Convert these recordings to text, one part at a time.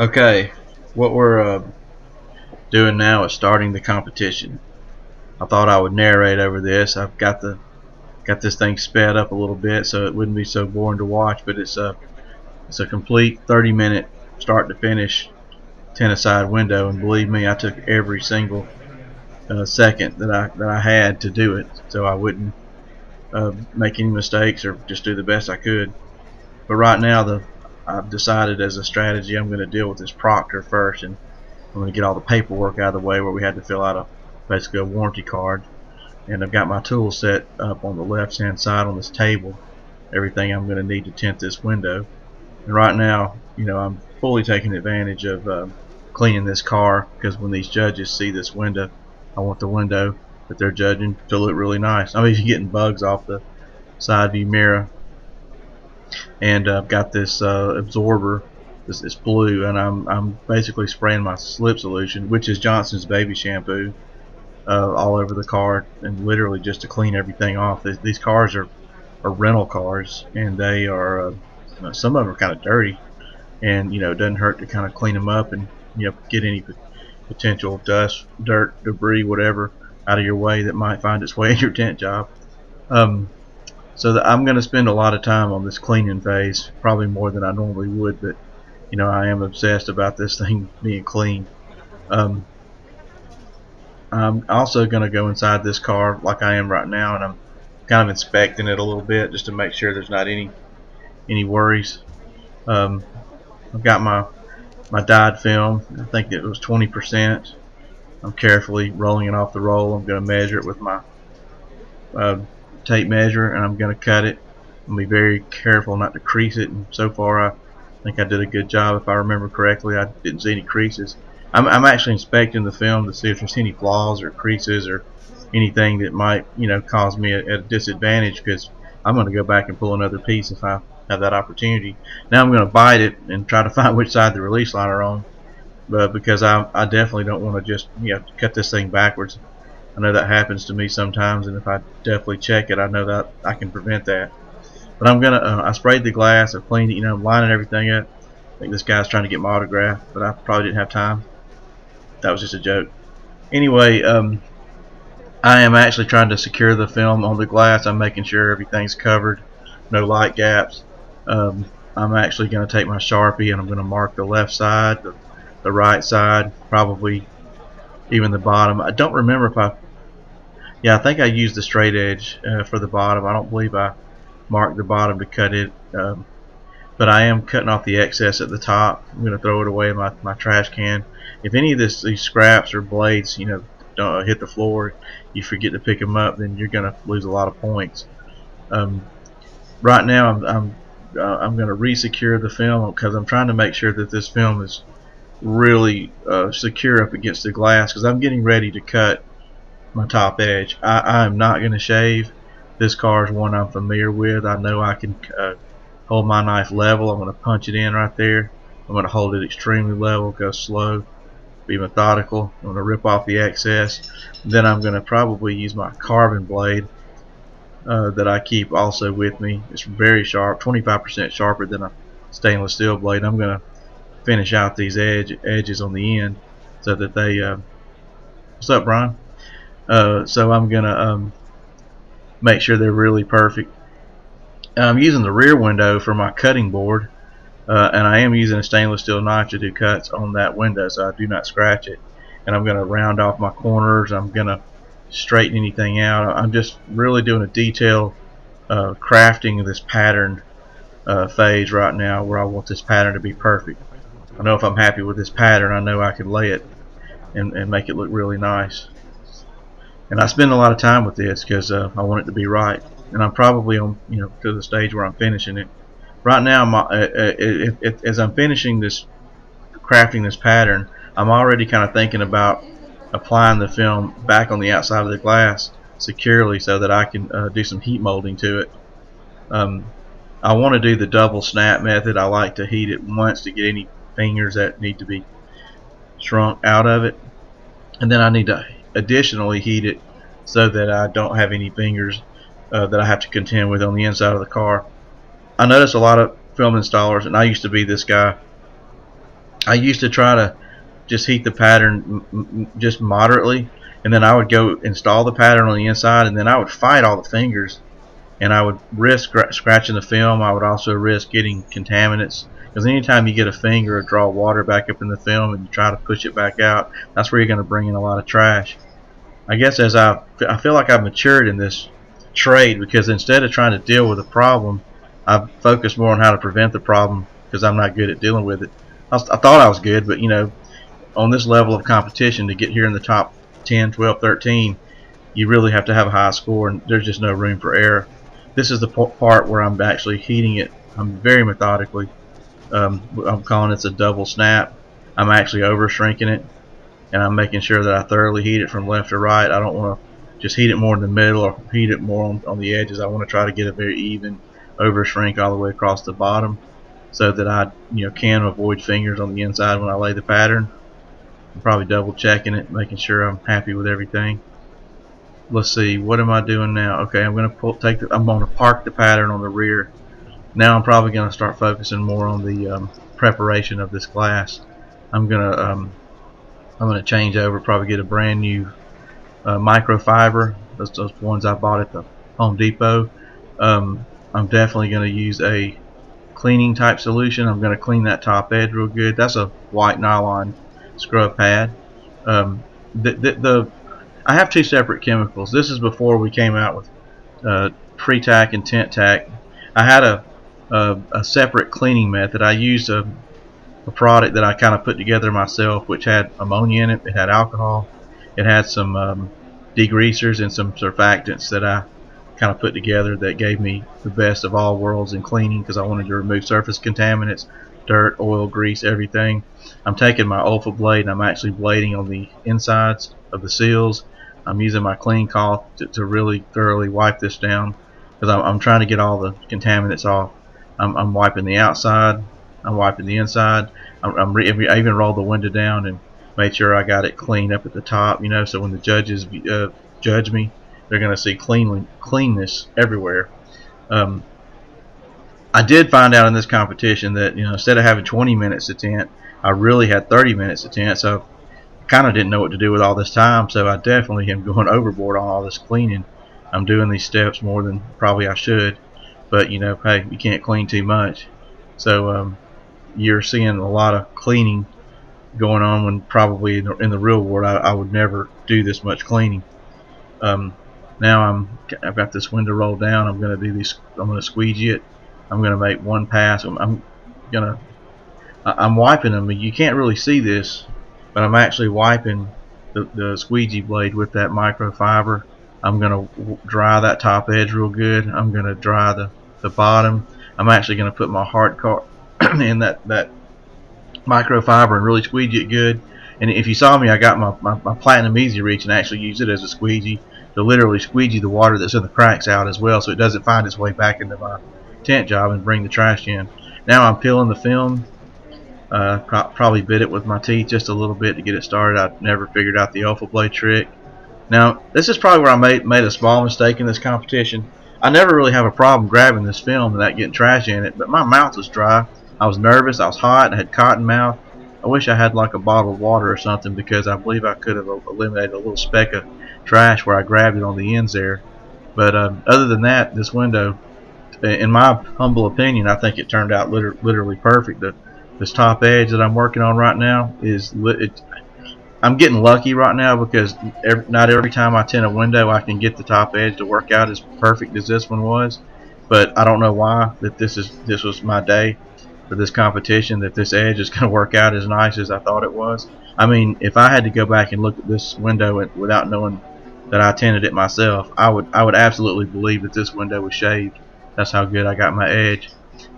Okay, what we're doing now is starting the competition. I thought I would narrate over this. I've got this thing sped up a little bit so it wouldn't be so boring to watch, but it's a complete 30-minute start to finish tennis side window, and believe me, I took every single second that I had to do it, so I wouldn't make any mistakes or just do the best I could. But right now, I've decided as a strategy I'm going to deal with this proctor first, and I'm going to get all the paperwork out of the way where we had to fill out basically a warranty card. And I've got my tools set up on the left hand side on this table, everything I'm going to need to tint this window. And right now, I'm fully taking advantage of cleaning this car, because when these judges see this window, I want the window that they're judging to look really nice. I'm even getting bugs off the side view mirror, and I've got this absorber. This blue, and I'm basically spraying my slip solution, which is Johnson's baby shampoo, all over the car, and literally just to clean everything off. These cars are rental cars, and they are some of them are kind of dirty, and it doesn't hurt to kind of clean them up and get any potential dust, dirt, debris, whatever out of your way that might find its way in your tent job. Um, so I'm going to spend a lot of time on this cleaning phase, probably more than I normally would, but I am obsessed about this thing being clean. Um, I'm also going to go inside this car like I am right now, and I'm kind of inspecting it a little bit just to make sure there's not any worries. Um, I've got my dyed film. I think it was 20%. I'm carefully rolling it off the roll. I'm going to measure it with my uh, tape measure, and I'm going to cut it. I'm going to be very careful not to crease it. And so far, I think I did a good job. If I remember correctly, I didn't see any creases. I'm actually inspecting the film to see if there's any flaws or creases or anything that might cause me at a disadvantage, because I'm going to go back and pull another piece if I have that opportunity. Now I'm going to bite it and try to find which side the release line are on, but because I definitely don't want to just cut this thing backwards. I know that happens to me sometimes, and if I definitely check it, I know that I can prevent that. But I'm gonna I sprayed the glass, I cleaned it, I'm lining everything up. I think this guy's trying to get my autograph, but I probably didn't have time. That was just a joke. Anyway, I am actually trying to secure the film on the glass. I'm making sure everything's covered, no light gaps. I'm actually going to take my Sharpie and I'm going to mark the left side, the right side, probably even the bottom. I don't remember if yeah, I think I used the straight edge for the bottom. I don't believe I marked the bottom to cut it, but I am cutting off the excess at the top. I'm going to throw it away in my trash can. If any of these scraps or blades, don't hit the floor, you forget to pick them up, then you're going to lose a lot of points. Um, right now, I'm going to re-secure the film because I'm trying to make sure that this film is really secure up against the glass, because I'm getting ready to cut my top edge. I'm not going to shave. This car is one I'm familiar with. I know I can hold my knife level. I'm going to punch it in right there. I'm going to hold it extremely level, go slow, be methodical. I'm going to rip off the excess. Then I'm going to probably use my carbon blade that I keep also with me. It's very sharp, 25% sharper than a stainless steel blade. I'm going to finish out these edges on the end so that they what's up, Brian? So I'm going to make sure they're really perfect. I'm using the rear window for my cutting board, and I am using a stainless steel knife to do cuts on that window so I do not scratch it. And I'm going to round off my corners. I'm going to straighten anything out. I'm just really doing a detailed crafting of this pattern phase right now, where I want this pattern to be perfect. I know if I'm happy with this pattern, I know I can lay it and make it look really nice. And I spend a lot of time with this because I want it to be right. And I'm probably on to the stage where I'm finishing it. Right now, as I'm finishing this, crafting this pattern, I'm already kind of thinking about applying the film back on the outside of the glass securely so that I can do some heat molding to it. I want to do the double snap method. I like to heat it once to get any fingers that need to be shrunk out of it, and then I need to additionally heat it so that I don't have any fingers that I have to contend with on the inside of the car. I notice a lot of film installers, and I used to be this guy, I used to try to just heat the pattern just moderately, and then I would go install the pattern on the inside, and then I would fight all the fingers, and I would risk scratching the film. I would also risk getting contaminants, because anytime you get a finger or draw water back up in the film and you try to push it back out, that's where you're going to bring in a lot of trash. I guess as I feel like I've matured in this trade, because instead of trying to deal with a problem, I've focused more on how to prevent the problem, because I'm not good at dealing with it. I thought I was good, but on this level of competition, to get here in the top 10, 12, 13, you really have to have a high score, and there's just no room for error. This is the part where I'm actually heating it. I'm very methodically. I'm calling this a double snap. I'm actually over shrinking it, and I'm making sure that I thoroughly heat it from left to right. I don't want to just heat it more in the middle or heat it more on the edges. I want to try to get a very even over shrink all the way across the bottom, so that I can avoid fingers on the inside when I lay the pattern. I'm probably double checking it, making sure I'm happy with everything. Let's see, what am I doing now? Okay, I'm going to I'm going to park the pattern on the rear. Now I'm probably going to start focusing more on the preparation of this glass. I'm going to change over, probably get a brand new microfiber. Those ones I bought at the Home Depot. I'm definitely going to use a cleaning type solution. I'm going to clean that top edge real good. That's a white nylon scrub pad. The I have two separate chemicals. This is before we came out with pre-tack and tint tack. I had a separate cleaning method. I used a product that I kind of put together myself, which had ammonia in it. It had alcohol. It had some degreasers and some surfactants that I kind of put together that gave me the best of all worlds in cleaning, because I wanted to remove surface contaminants, dirt, oil, grease, everything. I'm taking my Olfa blade and I'm actually blading on the insides of the seals. I'm using my clean cloth to really thoroughly wipe this down, because I'm trying to get all the contaminants off. I'm wiping the outside. I'm wiping the inside. I even rolled the window down and made sure I got it clean up at the top, so when the judges judge me, they're going to see cleanness everywhere. I did find out in this competition that instead of having 20 minutes to tint, I really had 30 minutes to tint. So I kind of didn't know what to do with all this time. So I definitely am going overboard on all this cleaning. I'm doing these steps more than probably I should, but hey, you can't clean too much. So you're seeing a lot of cleaning going on, when probably in the real world I would never do this much cleaning. Now I've got this window rolled down. I'm going to do these. I'm going to squeegee it. I'm going to make one pass. I'm wiping them. You can't really see this, but I'm actually wiping the squeegee blade with that microfiber. I'm going to dry that top edge real good. I'm going to dry the bottom. I'm actually going to put my hard part in that microfiber and really squeegee it good. And if you saw me, I got my Platinum Easy Reach and actually use it as a squeegee to literally squeegee the water that's in the cracks out as well, so it doesn't find its way back into my tint job and bring the trash in. Now I'm peeling the film. Probably bit it with my teeth just a little bit to get it started. I never figured out the Olfa blade trick. Now this is probably where I made a small mistake in this competition. I never really have a problem grabbing this film without getting trash in it, but my mouth was dry. I was nervous, I was hot, I had cotton mouth. I wish I had like a bottle of water or something, because I believe I could have eliminated a little speck of trash where I grabbed it on the ends there. But other than that, this window, in my humble opinion, I think it turned out literally perfect. This top edge that I'm working on right now I'm getting lucky right now, because not every time I tint a window I can get the top edge to work out as perfect as this one was. But I don't know why that this was my day for this competition, that this edge is going to work out as nice as I thought it was. I mean, if I had to go back and look at this window without knowing that I tinted it myself, I would absolutely believe that this window was shaved. That's how good I got my edge.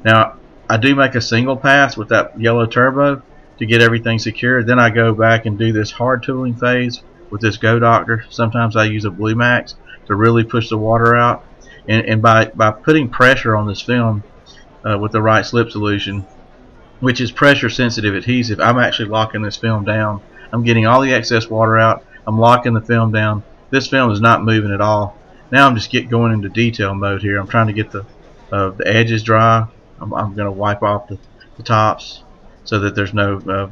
Now I do make a single pass with that yellow turbo to get everything secured. Then I go back and do this hard tooling phase with this Go Doctor. Sometimes I use a Blue Max to really push the water out. And by putting pressure on this film with the right slip solution, which is pressure sensitive adhesive, I'm actually locking this film down. I'm getting all the excess water out. I'm locking the film down. This film is not moving at all. Now I'm just going into detail mode here. I'm trying to get the edges dry. I'm going to wipe off the tops. so that there's no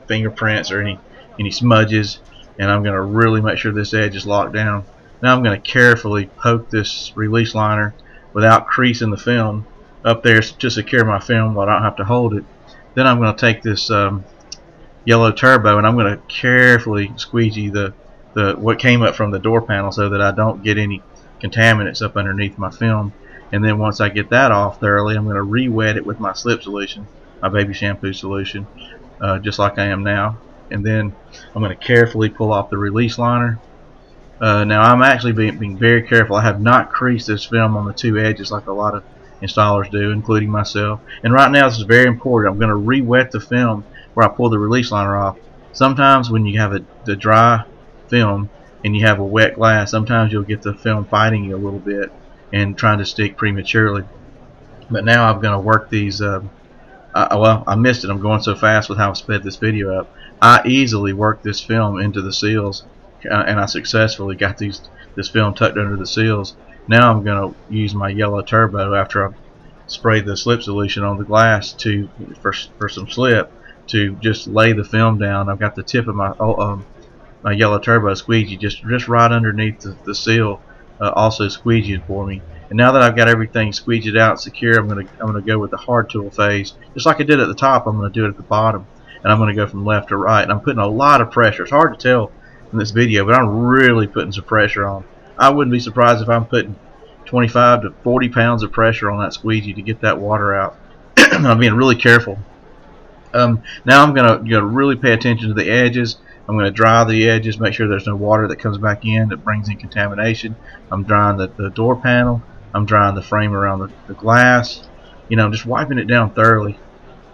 fingerprints or any smudges. And I'm going to really make sure this edge is locked down. Now I'm going to carefully poke this release liner without creasing the film up there to secure my film while I don't have to hold it. Then I'm going to take this yellow turbo and I'm going to carefully squeegee the what came up from the door panel so that I don't get any contaminants up underneath my film. And then once I get that off thoroughly, I'm going to re-wet it with my slip solution, my baby shampoo solution, just like I am now. And then I'm going to carefully pull off the release liner. Now I'm actually being very careful. I have not creased this film on the two edges like a lot of installers do, including myself. And right now this is very important. I'm going to re-wet the film where I pull the release liner off. Sometimes when you have the dry film and you have a wet glass, sometimes you'll get the film fighting you a little bit and trying to stick prematurely. But now I'm going to work these well, I missed it. I'm going so fast with how I sped this video up. I easily worked this film into the seals, and I successfully got this film tucked under the seals. Now I'm going to use my yellow turbo after I've sprayed the slip solution on the glass for some slip to just lay the film down. I've got the tip of my yellow turbo squeegee just right underneath the seal, also squeegeed for me. And now that I've got everything squeegeed out secure, I'm gonna go with the hard tool phase, just like I did at the top. I'm gonna do it at the bottom, and I'm gonna go from left to right. And I'm putting a lot of pressure. It's hard to tell in this video, but I'm really putting some pressure on. I wouldn't be surprised if I'm putting 25 to 40 pounds of pressure on that squeegee to get that water out. I'm being really careful. Now I'm going to really pay attention to the edges. I'm going to dry the edges, make sure there's no water that comes back in that brings in contamination. I'm drying the door panel. I'm drying the frame around the glass. Just wiping it down thoroughly.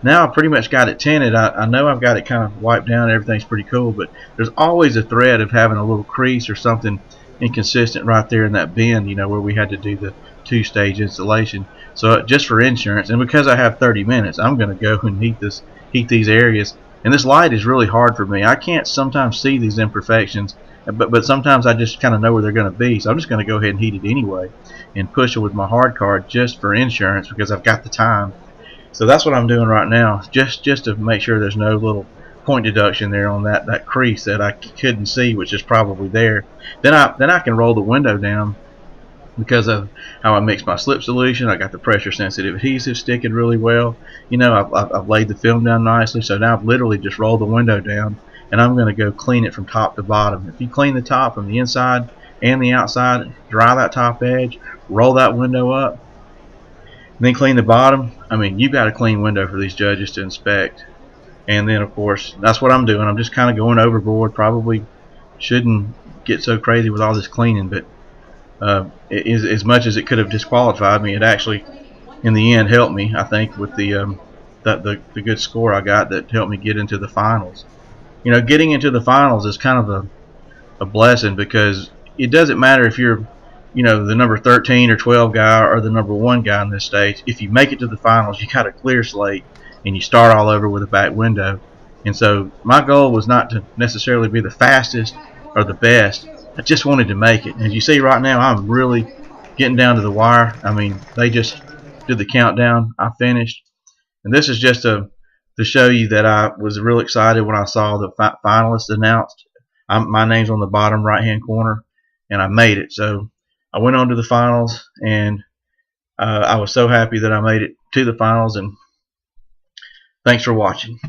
Now I pretty much got it tinted. I know I've got it kind of wiped down. Everything's pretty cool, but there's always a threat of having a little crease or something inconsistent right there in that bend, where we had to do the two-stage installation. So just for insurance, and because I have 30 minutes, I'm going to go and heat these areas. And this light is really hard for me. I can't sometimes see these imperfections, but sometimes I just kind of know where they're going to be. So I'm just going to go ahead and heat it anyway and push it with my hard card just for insurance because I've got the time. So that's what I'm doing right now, just to make sure there's no little point deduction there on that crease that I couldn't see, which is probably there. Then I can roll the window down because of how I mix my slip solution. I got the pressure sensitive adhesive sticking really well. I've laid the film down nicely, so now I've literally just rolled the window down, and I'm going to go clean it from top to bottom. If you clean the top from the inside and the outside, dry that top edge, roll that window up, then clean the bottom. I mean, you've got a clean window for these judges to inspect. And then, of course, that's what I'm doing. I'm just kind of going overboard. Probably shouldn't get so crazy with all this cleaning, but as much as it could have disqualified me, it actually, in the end, helped me. I think with the good score I got that helped me get into the finals. Getting into the finals is kind of a blessing because it doesn't matter if you're the number 13 or 12 guy or the number 1 guy in this stage. If you make it to the finals, you got a clear slate and you start all over with a back window. And so my goal was not to necessarily be the fastest or the best. I just wanted to make it. As you see right now, I'm really getting down to the wire. I mean, they just did the countdown. I finished. And this is just to show you that I was real excited when I saw the finalists announced. My name's on the bottom right hand corner, and I made it. So I went on to the finals, and I was so happy that I made it to the finals. And thanks for watching.